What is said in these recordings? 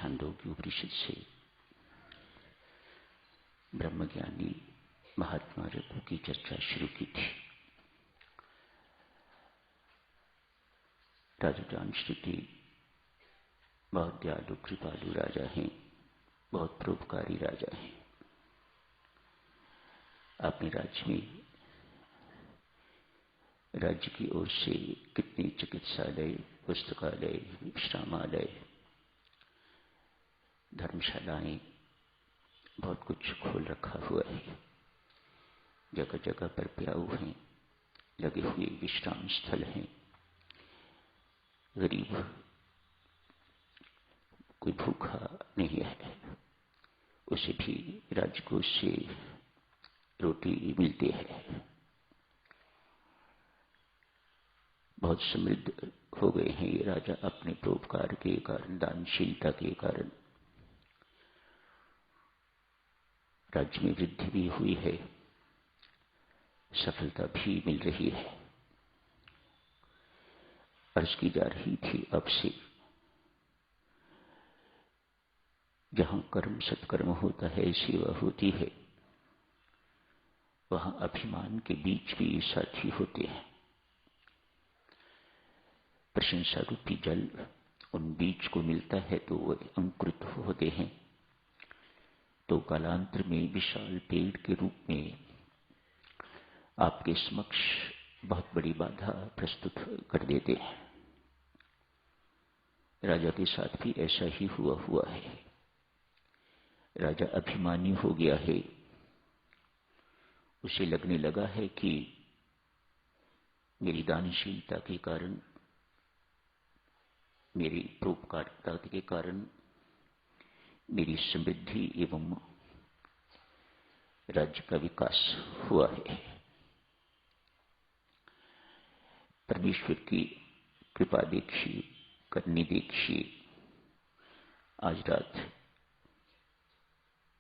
छांदोग्य उपनिषद से ब्रह्मज्ञानी महात्मा रघु की चर्चा शुरू की थी। राजा जामश्रुति बहुत दयालु कृपालु राजा हैं, बहुत परोपकारी राजा हैं। अपने राज्य की ओर से कितने चिकित्सालय, पुस्तकालय, विश्रामालय, धर्मशालाएं, बहुत कुछ खोल रखा हुआ है। जगह जगह पर प्याऊ हैं, लगे हुए विश्राम स्थल हैं। गरीब कोई भूखा नहीं है, उसे भी राजकोष से रोटी मिलती है। बहुत समृद्ध हो गए हैं ये राजा अपने परोपकार के कारण, दानशीलता के कारण। राज्य में वृद्धि भी हुई है, सफलता भी मिल रही है। अर्ज की जा रही थी अब से, जहां कर्म सत्कर्म होता है, सेवा होती है, वहां अभिमान के बीच भी साथी होते हैं। प्रशंसा रूपी जल उन बीज को मिलता है तो वो अंकुरित होते हैं, तो कालांतर में विशाल पेड़ के रूप में आपके समक्ष बहुत बड़ी बाधा प्रस्तुत कर देते हैं। राजा के साथ भी ऐसा ही हुआ है। राजा अभिमानी हो गया है। उसे लगने लगा है कि मेरी दानशीलता के कारण, मेरी परोपकारिता के कारण मेरी समृद्धि एवं राज्य का विकास हुआ है। परमेश्वर की कृपा देखिए, करनी देखिए। आज रात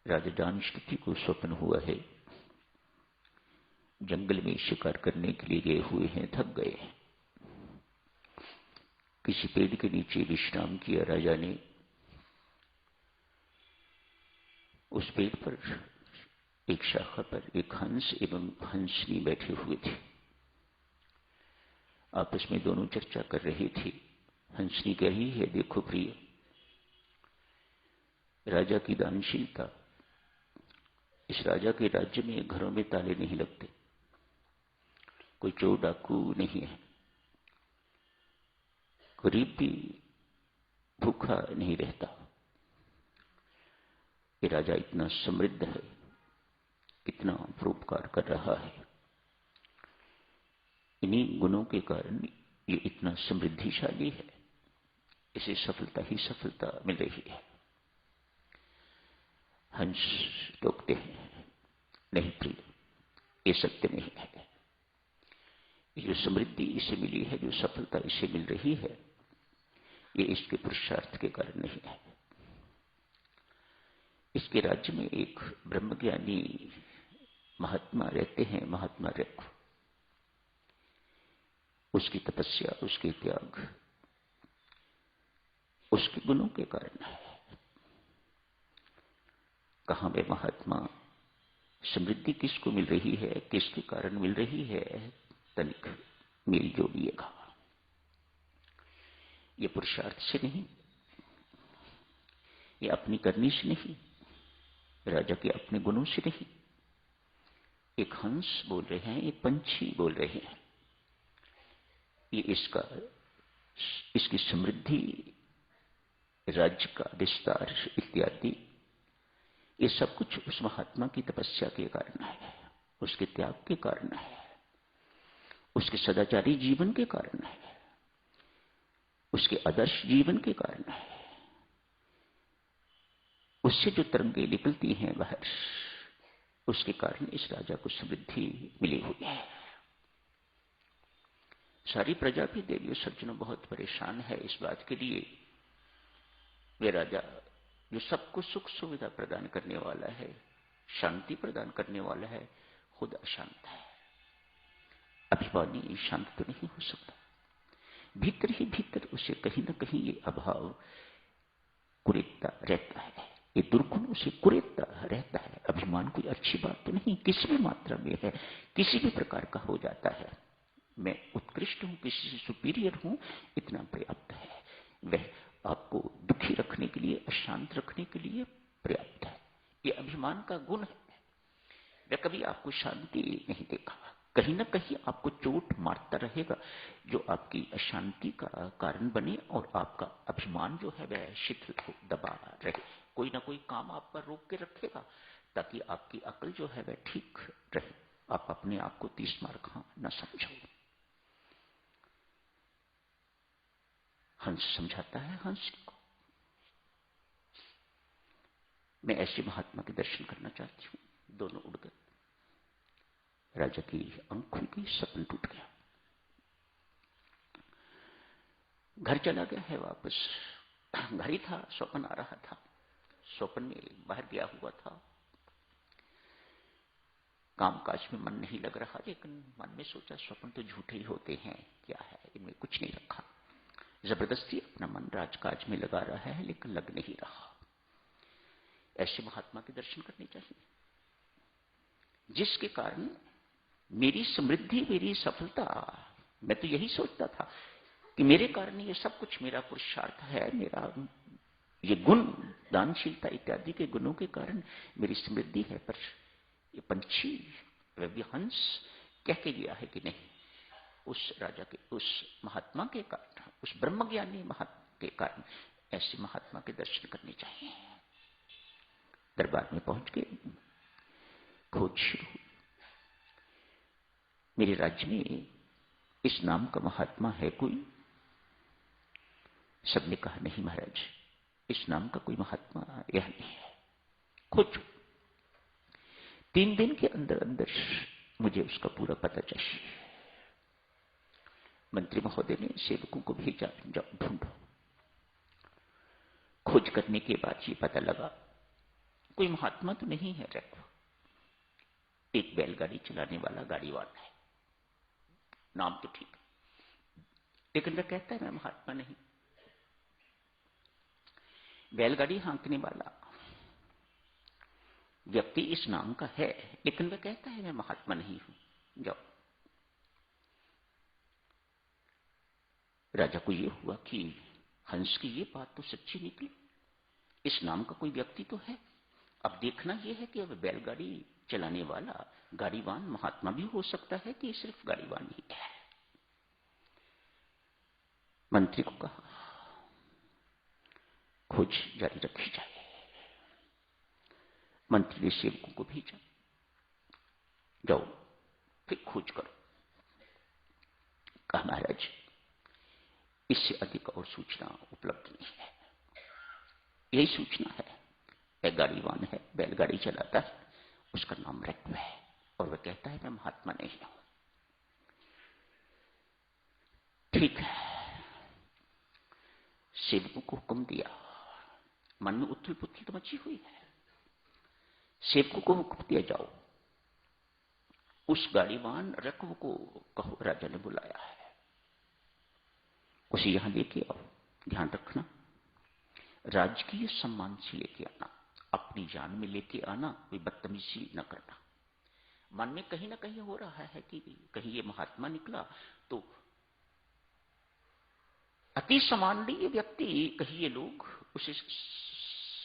राजा जामश्रुति को स्वप्न हुआ है, जंगल में शिकार करने के लिए गए हुए हैं, थक गए हैं। किसी पेड़ के नीचे विश्राम किया राजा ने। उस पेड़ पर एक शाखा पर एक हंस एवं हंसनी बैठे हुए थे। आपस में दोनों चर्चा कर रहे थे। हंसनी कह रही है, देखो प्रिय, राजा की दानशीलता। इस राजा के राज्य में घरों में ताले नहीं लगते, कोई चोर डाकू नहीं है, गरीब भी भूखा नहीं रहता। ये राजा इतना समृद्ध है, कितना परोपकार कर रहा है। इन्हीं गुणों के कारण ये इतना समृद्धिशाली है। इसे सफलता ही सफलता मिल रही है। हंस टोकते हैं, नहीं प्रिय, ये सत्य नहीं है। ये जो समृद्धि इसे मिली है, जो सफलता इसे मिल रही है, ये इसके पुरुषार्थ के कारण नहीं है। इसके राज्य में एक ब्रह्मज्ञानी महात्मा रहते हैं, महात्मा रघु। उसकी तपस्या, उसके त्याग, उसके गुणों के कारण है। कहां वे महात्मा, समृद्धि किसको मिल रही है, किसके कारण मिल रही है, तनिक मेल जोड़िएगा। ये पुरुषार्थ से नहीं, ये अपनी करनी से नहीं, राजा के अपने गुणों से नहीं। एक हंस बोल रहे हैं, एक पंछी बोल रहे हैं। ये इसकी समृद्धि, राज्य का विस्तार इत्यादि, ये सब कुछ उस महात्मा की तपस्या के कारण है, उसके त्याग के कारण है, उसके सदाचारी जीवन के कारण है, उसके आदर्श जीवन के कारण है। उससे जो तरंगें निकलती हैं बाहर, उसके कारण इस राजा को समृद्धि मिली हुई है। सारी प्रजा भी, देवियों सज्जनों, बहुत परेशान है इस बात के लिए। वे राजा जो सबको सुख सुविधा प्रदान करने वाला है, शांति प्रदान करने वाला है, खुद अशांत है। अभिमानी शांत तो नहीं हो सकता। भीतर ही भीतर उसे कहीं न कहीं ये अभाव कुरेदता रहता है, ये दुर्गुणों से कुरेदता रहता है। अभिमान कोई अच्छी बात तो नहीं, किसी भी मात्रा में है, किसी भी प्रकार का हो जाता है। मैं उत्कृष्ट हूं, किसी से सुपीरियर हूं, इतना पर्याप्त है। वह आपको दुखी रखने के लिए, अशांत रखने के लिए पर्याप्त है। ये अभिमान का गुण है। वह कभी आपको शांति नहीं देगा, कहीं ना कहीं आपको चोट मारता रहेगा, जो आपकी अशांति का कारण बने और आपका अभिमान जो है वह शिथिल को दबा रहे। कोई ना कोई काम आप पर रोक के रखेगा ताकि आपकी अकल जो है वह ठीक रहे, आप अपने आप को 30 मार खा न समझो। हंस समझाता है हंस को। मैं ऐसे महात्मा के दर्शन करना चाहती हूं। दोनों उड़ गए। राजा की आंख खुल गई, सपन टूट गया। घर चला गया है वापस। घर ही था, स्वप्न आ रहा था। स्वप्न में बाहर गया हुआ था, कामकाज में मन नहीं लग रहा, लेकिन मन में सोचा स्वप्न तो झूठे ही होते हैं, क्या है इनमें, कुछ नहीं रखा। जबरदस्ती अपना मन राजकाज में लगा रहा है, लेकिन लग नहीं रहा। ऐसे महात्मा के दर्शन करने चाहिए, जिसके कारण मेरी समृद्धि, मेरी सफलता, मैं तो यही सोचता था कि मेरे कारण ये सब कुछ, मेरा पुरुषार्थ है, मेरा ये गुण, दानशीलता इत्यादि के गुणों के कारण मेरी समृद्धि है। पर ये पंछी, वह भी हंस कह के गया है कि नहीं, उस राजा के, उस महात्मा के कारण, उस ब्रह्मज्ञानी महात्मा के कारण ऐसे महात्मा के दर्शन करने चाहिए। दरबार में पहुंच के खोज शुरू हुई। मेरे राज्य में इस नाम का महात्मा है कोई? सबने कहा नहीं महाराज, इस नाम का कोई महात्मा यह नहीं है। खोजो। 3 दिन के अंदर अंदर मुझे उसका पूरा पता चाहिए। मंत्री महोदय ने सेवकों को भेजा, जाओ ढूंढो। खोज करने के बाद ये पता लगा कोई महात्मा तो नहीं है। रखो, एक बैलगाड़ी चलाने वाला गाड़ीवान है, नाम तो ठीक, लेकिन वह कहता है मैं महात्मा नहीं। बैलगाड़ी हाँकने वाला व्यक्ति इस नाम का है, लेकिन वह कहता है मैं महात्मा नहीं हूं। जाओ। राजा को यह हुआ कि हंस की ये बात तो सच्ची निकली, इस नाम का कोई व्यक्ति तो है। अब देखना यह है कि अब बैलगाड़ी चलाने वाला गाड़ीवान महात्मा भी हो सकता है कि सिर्फ गाड़ीवान ही है। मंत्री को कहा खोज जारी रखी जाए। मंत्री ने सेवकों को भेजा, जाओ फिर खोज करो। कहा महाराज, इससे अधिक और सूचना उपलब्ध नहीं है। यही सूचना है, वह गाड़ीवान है, बैलगाड़ी चलाता है, उसका नाम रत्व है और वह कहता है मैं महात्मा नहीं हूं। ठीक है, सेवकों को हुक्म दिया। मन में उथल पुथल तो मची हुई है। सेवकों को हुक्म दिया, जाओ उस गाड़ीवान रत्व को कहो राजा ने बुलाया है, उसे यहां लेके आओ। ध्यान रखना, राजकीय सम्मान से लेके आना, अपनी जान में लेके आना, कोई बदतमीजी न करना। मन में कहीं ना कहीं हो रहा है कि कहीं ये महात्मा निकला तो अति सामान्य व्यक्ति, कहीं ये लोग उसे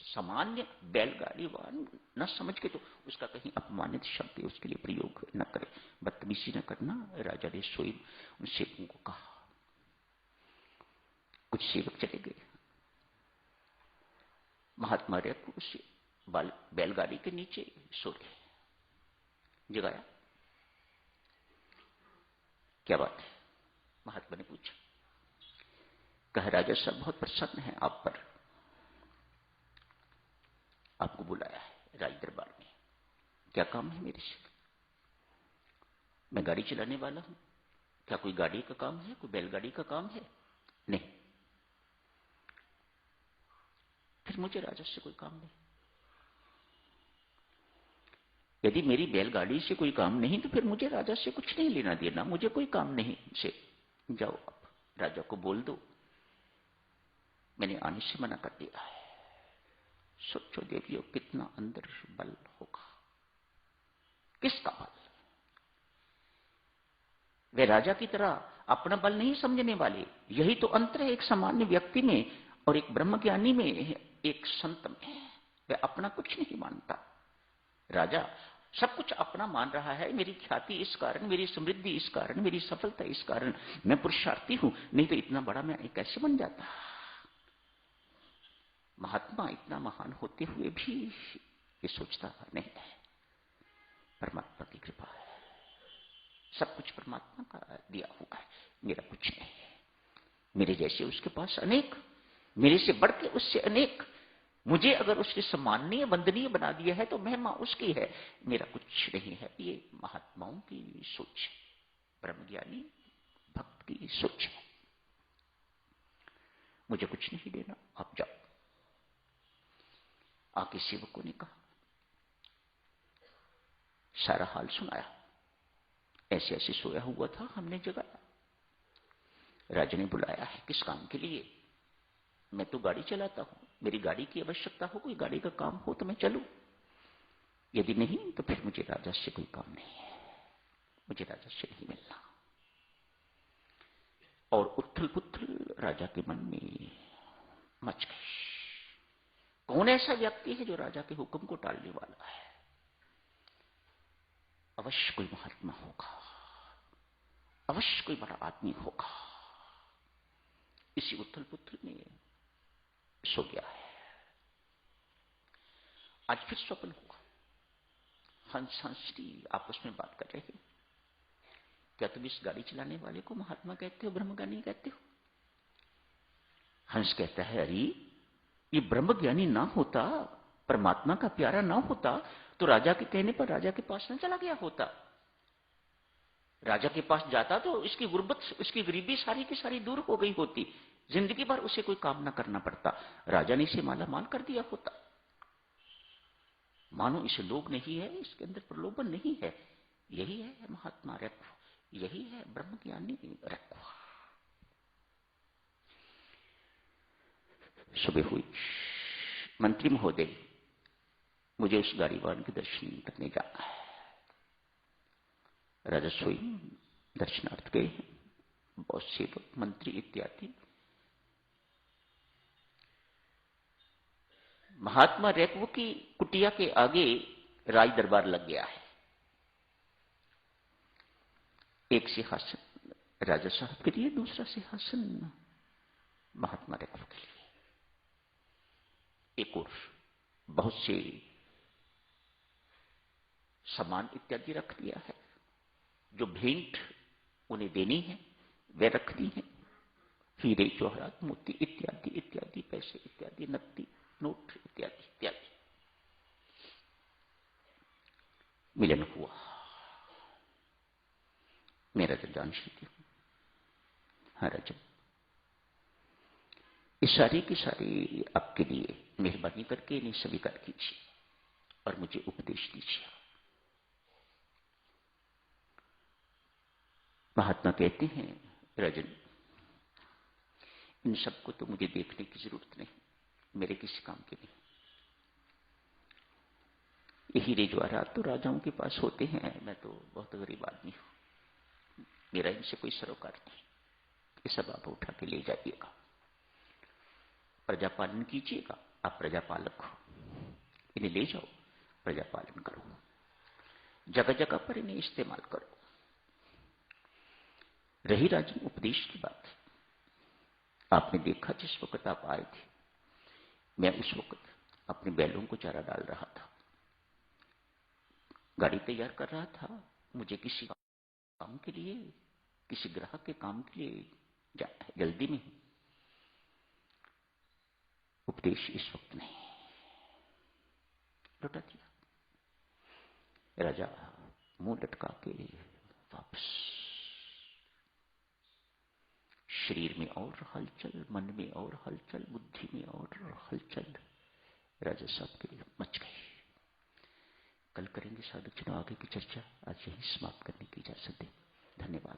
सामान्य बैलगाड़ीवान न समझ के तो उसका कहीं अपमानित शब्द उसके लिए प्रयोग न करे, बदतमीजी न करना। राजा ने स्वयं उन सेवकों को कहा। कुछ सेवक चले गए। महात्मा रत्व उसे बैलगाड़ी के नीचे सो गए। जगाया, क्या बात है? महात्मा ने पूछा। कहा राजा साहब बहुत प्रसन्न है आप पर, आपको बुलाया है राज दरबार में। क्या काम है मेरे से? मैं गाड़ी चलाने वाला हूं। क्या कोई गाड़ी का काम है, कोई बैलगाड़ी का काम है? नहीं। फिर मुझे राजा से कोई काम नहीं। यदि मेरी बैलगाड़ी से कोई काम नहीं तो फिर मुझे राजा से कुछ नहीं लेना देना, मुझे कोई काम नहीं से। जाओ, आप राजा को बोल दो मैंने आने से मना कर दिया है। सोचो देवियों, कितना अंदर बल होगा। किसका बल? वे राजा की तरह अपना बल नहीं समझने वाले। यही तो अंतर है एक सामान्य व्यक्ति में और एक ब्रह्मज्ञानी में, एक संत में। वे अपना कुछ नहीं मानता। राजा सब कुछ अपना मान रहा है। मेरी ख्याति इस कारण, मेरी समृद्धि इस कारण, मेरी सफलता इस कारण, मैं पुरुषार्थी हूं, नहीं तो इतना बड़ा मैं कैसे बन जाता। महात्मा इतना महान होते हुए भी ये सोचता नहीं है। परमात्मा की कृपा है, सब कुछ परमात्मा का दिया हुआ है, मेरा कुछ नहीं है। मेरे जैसे उसके पास अनेक, मेरे से बढ़ के उससे अनेक। मुझे अगर उसने सम्माननीय वंदनीय बना दिया है तो महिमा उसकी है, मेरा कुछ नहीं है। ये महात्माओं की सोच है, ब्रह्मज्ञानी भक्त की सोच है। मुझे कुछ नहीं देना, आप जाओ। आके सेवकों ने कहा, सारा हाल सुनाया। ऐसे ऐसे सोया हुआ था, हमने जगाया। राजा ने बुलाया है, किस काम के लिए? मैं तो गाड़ी चलाता हूं, मेरी गाड़ी की आवश्यकता हो, कोई गाड़ी का काम हो तो मैं चलूं, यदि नहीं तो फिर मुझे राजा से कोई काम नहीं है, मुझे राजा से नहीं मिलना। और उथल पुथल राजा के मन में मच गई। कौन ऐसा व्यक्ति है जो राजा के हुक्म को टालने वाला है? अवश्य कोई महात्मा होगा, अवश्य कोई बड़ा आदमी होगा। इसी उथल पुथल में सो गया है। आज फिर स्वप्न हुआ। हंस हंसरी आपस में बात कर रहे हैं, क्या तुम इस गाड़ी चलाने वाले को महात्मा कहते हो, ब्रह्मज्ञानी कहते हो? हंस कहता है, अरे ये ब्रह्मज्ञानी ना होता, परमात्मा का प्यारा ना होता तो राजा के कहने पर राजा के पास न चला गया होता। राजा के पास जाता तो इसकी गुर्बत, इसकी गरीबी सारी की सारी दूर हो गई होती, जिंदगी भर उसे कोई काम ना करना पड़ता। राजा ने इसे माला माल कर दिया होता। मानो इसे लोभ नहीं है, इसके अंदर प्रलोभन नहीं है। यही है महात्मा रखो, यही है ब्रह्मज्ञानी रखो। सुबह हुई, मंत्री महोदय मुझे उस गाड़ीवान के दर्शन करने जाना है। राजा स्वयं दर्शनार्थ गए। बहुत सेवक मंत्री इत्यादि। महात्मा रेकवो की कुटिया के आगे राज दरबार लग गया है। एक सिंहासन राजा साहब के लिए, दूसरा सिंहासन महात्मा रेकवो के लिए। एक और बहुत से सामान इत्यादि रख दिया है, जो भेंट उन्हें देनी है वे रख दी है। हीरे जवाहरात मोती इत्यादि इत्यादि, पैसे इत्यादि, नकदी नोट इत्यादि इत्यादि। मिलन हुआ। मेरा जान सीखी हूं। हाँ राजा, इस सारी की सारी आपके लिए मेहरबानी करके इन्हें स्वीकार कीजिए और मुझे उपदेश दीजिए। महात्मा कहते हैं, राजन इन सबको तो मुझे देखने की जरूरत नहीं, मेरे किसी काम के नहीं। ये हीरे जवाहरात तो राजाओं के पास होते हैं, मैं तो बहुत गरीब आदमी हूं, मेरा इनसे कोई सरोकार नहीं। ये सब आप उठा के ले जाइएगा, प्रजापालन कीजिएगा। आप प्रजापालक हो, इन्हें ले जाओ, प्रजापालन करो, जगह जगह पर इन्हें इस्तेमाल करो। रही राजन उपदेश की बात, आपने देखा जिस वक्त आप आए थे, मैं उस वक्त अपने बैलों को चारा डाल रहा था, गाड़ी तैयार कर रहा था। मुझे किसी काम के लिए, किसी ग्राहक के काम के लिए जाना है, जल्दी में। उपदेश इस वक्त नहीं, लौटा दिया। राजा मुंह लटका के वापस। शरीर में और हलचल, मन में और हलचल, बुद्धि में और हलचल राजा साहब के लिए मच गई। कल करेंगे साधक जन आगे की चर्चा, आज यही समाप्त करने की इजाजत दें। धन्यवाद।